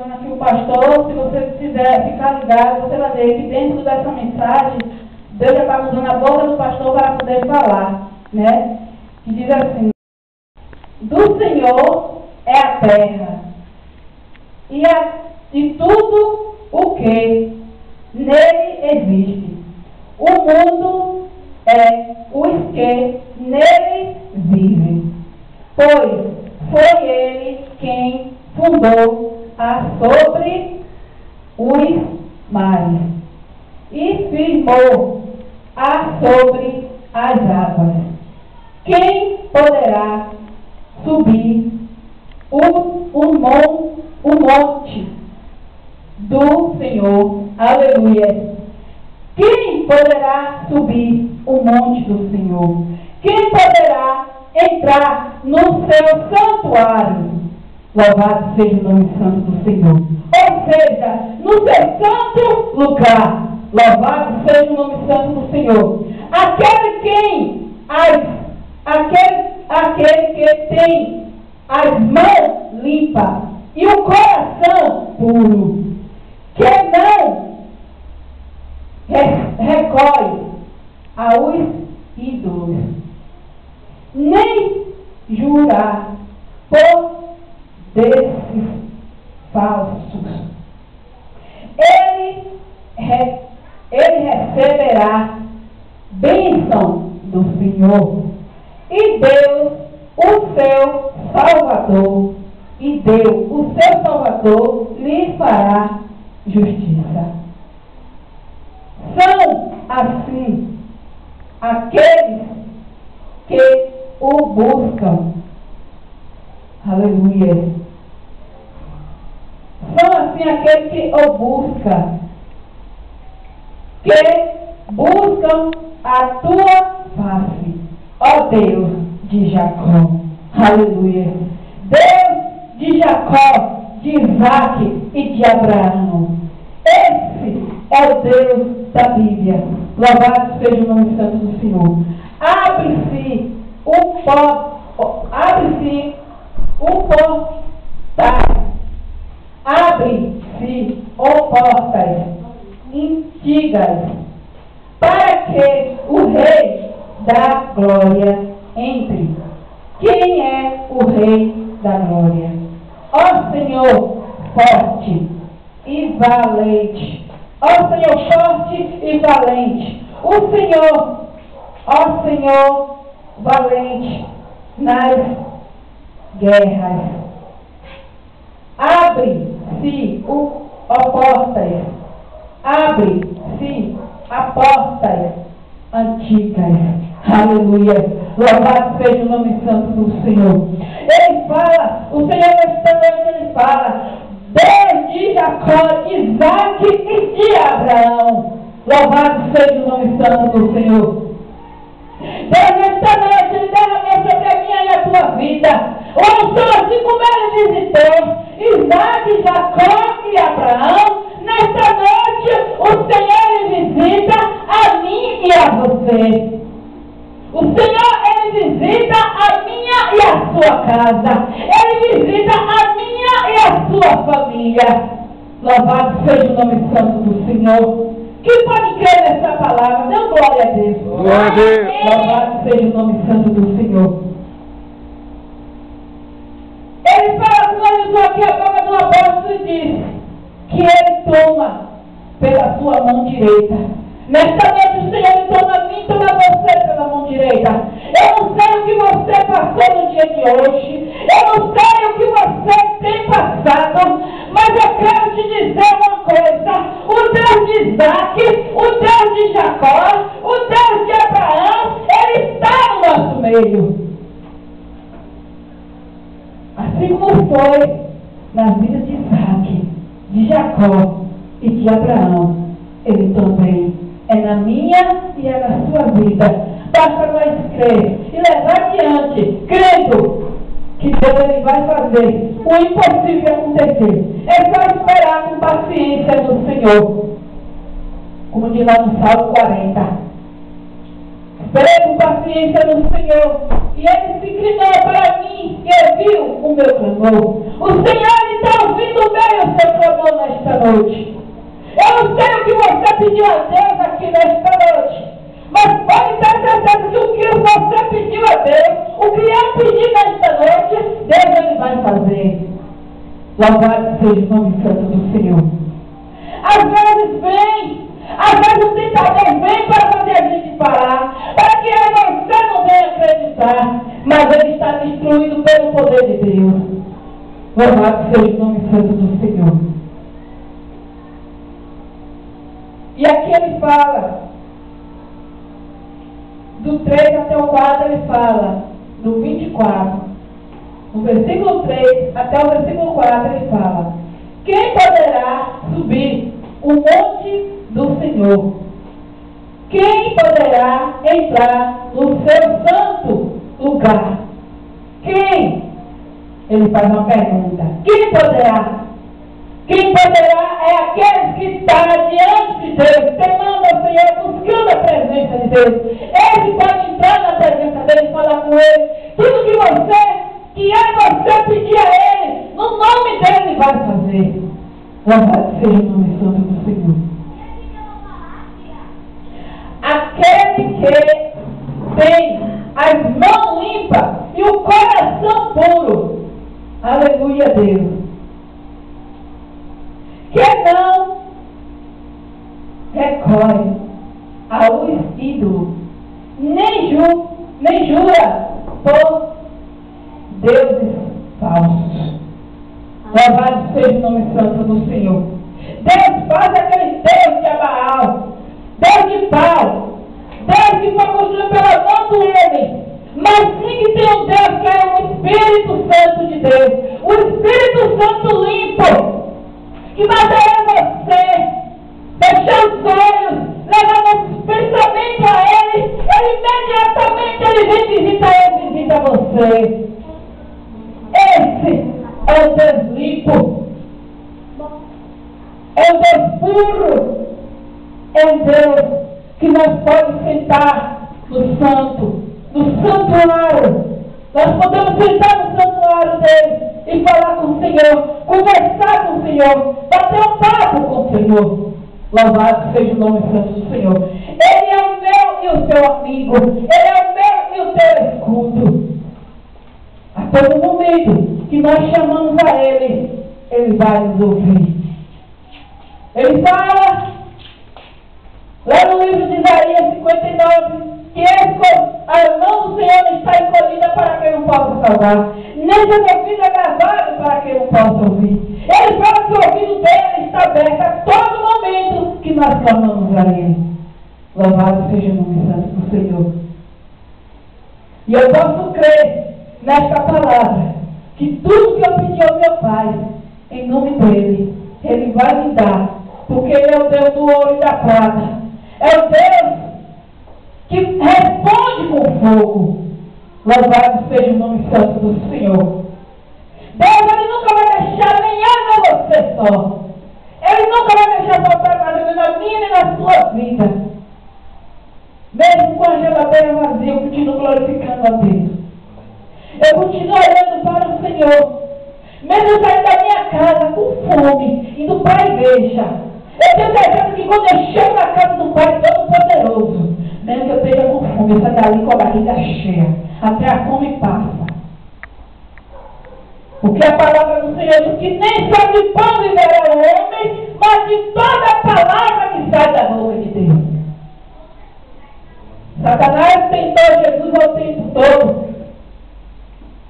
usando aqui o pastor. Se você quiser ficar ligado, você vai ver que dentro dessa mensagem, Deus já está usando a boca do pastor para poder falar, né? Que diz assim: do Senhor é a terra e tudo o que nele existe. O mundo é os que nele vivem, pois foi ele quem fundou sobre os mares e firmou sobre as águas. Quem poderá subir o monte do Senhor? Aleluia! Quem poderá subir o monte do Senhor? Quem poderá entrar no seu santuário? Louvado seja o nome santo do Senhor. Ou seja, no seu santo lugar. Louvado seja o nome santo do Senhor. Aquele que tem as mãos limpas e o coração puro, que não recorre aos ídolos, nem jurar por desses falsos. Ele receberá bênção do Senhor e Deus, o seu Salvador, lhe fará justiça. São assim aqueles que o buscam. Aleluia. São assim aqueles que o buscam, que buscam a tua face, ó Deus de Jacó. Aleluia. Deus de Jacó, de Isaac e de Abraão. Esse é o Deus da Bíblia. Louvado seja o nome santo do Senhor. Abre-se um portal. Abre-se portas antigas, para que o Rei da Glória entre. Quem é o Rei da Glória? Ó Senhor forte e valente. Ó Senhor forte e valente. O Senhor, ó Senhor valente nas guerras. Abre-se portas. Abre-se a portas antigas. Aleluia. Louvado seja o nome santo do Senhor. Ele fala, o Senhor ele fala, Deus de Jacó, de Isaac e de Abraão. Louvado seja o nome santo do Senhor. Deus, nesta noite, ele derramou sobre a minha e a tua vida. O Senhor, assim como ele visitou Isaac, Jacó e Abraão, nesta noite o Senhor ele visita a mim e a você. O Senhor ele visita a minha e a sua casa. Ele visita a minha e a sua família. Louvado seja o nome santo do Senhor. Quem pode crer nessa palavra? Dê glória a Deus. Glória a Deus. Louvado seja o nome santo do Senhor. Ele fala com ele usou aqui a boca do apóstolo e diz que ele toma pela sua mão direita. Nesta noite o Senhor toma a mim e toma você pela mão direita. Eu não sei o que você passou no dia de hoje. Eu não sei o que você tem passado. Mas eu quero te dizer uma coisa. O Deus de Isaac, o Deus de Jacó, o Deus de Abraão, ele está no nosso meio. Assim como foi na vida de Isaac, de Jacó e de Abraão, ele também é na minha e é na sua vida. Basta nós crer e levar adiante, crendo que Deus ele vai fazer o impossível acontecer. É só esperar com paciência no Senhor. Como diz lá no Salmo 40. Esperei com paciência no Senhor. E ele se inclinou para mim e que viu o meu clamor. O Senhor está ouvindo o meu e o seu clamor nesta noite. Eu não sei o que você pediu a Deus aqui nesta noite, mas pode ter certeza que o que você pediu a Deus, o que eu pedi nesta noite, Deus ele vai fazer. Louvado seja o nome santo do Senhor. Às vezes o tentador vem para fazer a gente parar, para que você não venha acreditar, mas ele está destruído pelo poder de Deus. Louvado seja o nome santo do Senhor. E aqui ele fala, do 3 até o 4 ele fala, do 24, no versículo 3 até o versículo 4 ele fala: quem poderá subir o monte do Senhor? Quem poderá entrar no seu santo lugar? Quem? Ele faz uma pergunta. Quem poderá? Quem poderá é aquele que está diante de Deus, temendo ao Senhor, buscando a presença de Deus. Ele pode entrar na presença dele e falar com ele. Tudo que você pedir a ele, no nome dele, ele vai fazer. Louvado seja o nome santo do Senhor. Aquele que tem as mãos limpas e o coração puro. Aleluia, Deus. Que não recorre aos ídolos, nem jura por deuses falsos. Louvado seja o nome santo do Senhor. Deus faz aquele Deus de Abaal, Deus de pau, Deus que foi construído pela mão dele. Mas sim que tem um Deus que é o Espírito Santo de Deus, o Espírito Santo limpo, que manda você fechar os olhos, levar nossos pensamentos a ele imediatamente ele vem visita você. Esse é o Deus limpo, é o Deus puro, é o Deus que nós podemos sentar no santuário. Nós podemos sentar no santuário dele e falar com o Senhor, conversar com o Senhor, bater um papo com o Senhor. Louvado seja o nome santo do Senhor. Ele é o meu e o seu amigo, ele é o meu e o teu escudo. A todo momento que nós chamamos a ele, ele vai nos ouvir. Ele fala, lá no livro de Isaías 59, que a mão do Senhor está encolhida para quem não possa salvar, nem seu ouvido é gravado para quem não possa ouvir. Ele fala que o ouvido dele está aberto a todo momento que nós clamamos a ele. Louvado seja o nome santo do Senhor. E eu posso crer nesta palavra, que tudo que eu pedi ao meu Pai, em nome dele, ele vai me dar, porque ele é o Deus do ouro e da prata. É o Deus que responde com fogo. Louvado seja o nome santo do Senhor. Deus, ele nunca vai deixar nem eu nem você só. Ele nunca vai deixar faltar nada nem na minha nem na sua vida. Mesmo com a geladeira vazia, eu continuo glorificando a Deus. Eu continuo olhando para o Senhor. Mesmo saindo da minha casa com fome, indo para a igreja. Eu tenho certeza que quando eu chego na casa do Pai Todo-Poderoso, mesmo que eu esteja com fome, eu saio dali com a barriga cheia, até a fome passa. Porque a palavra do Senhor diz que nem só de pão viverá o homem, mas de toda a palavra que sai da boca de Deus. Satanás tentou Jesus ao tempo todo.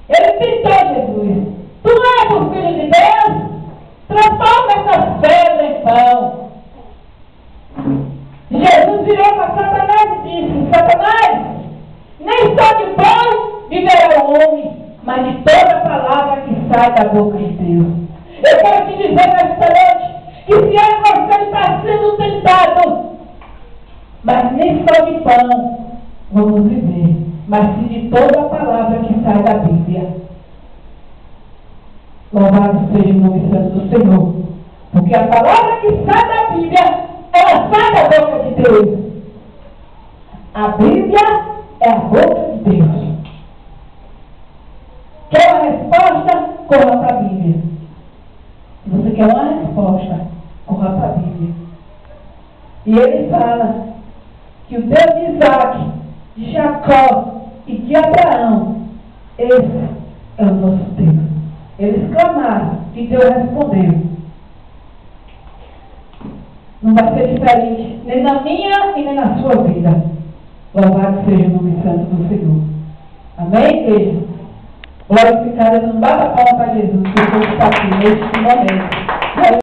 Ele tentou Jesus. Tu não és o Filho de Deus? Transforma essas pedras em pão. Jesus virou para Satanás e disse: Satanás, nem só de pão viverá o homem, mas de toda a palavra que sai da boca de Deus. Eu quero te dizer nesta noite que se você está sendo tentado, mas nem só de pão vamos viver, mas sim de toda a palavra que sai da Bíblia. Louvado seja o nome santo do Senhor, porque a palavra que sai da Bíblia, ela sai da boca de Deus. A Bíblia é a boca de Deus. Quer uma corra para a Bíblia. Se você quer uma resposta, corra para a Bíblia. E ele fala que o Deus de Isaac, de Jacó e de Abraão, esse é o nosso Deus. Eles clamaram e Deus respondeu. Não vai ser diferente, nem na minha e nem na sua vida. Louvado seja o nome santo do Senhor. Amém, igreja? Glorificada, não bata a palma para Jesus, porque ele está aqui neste momento.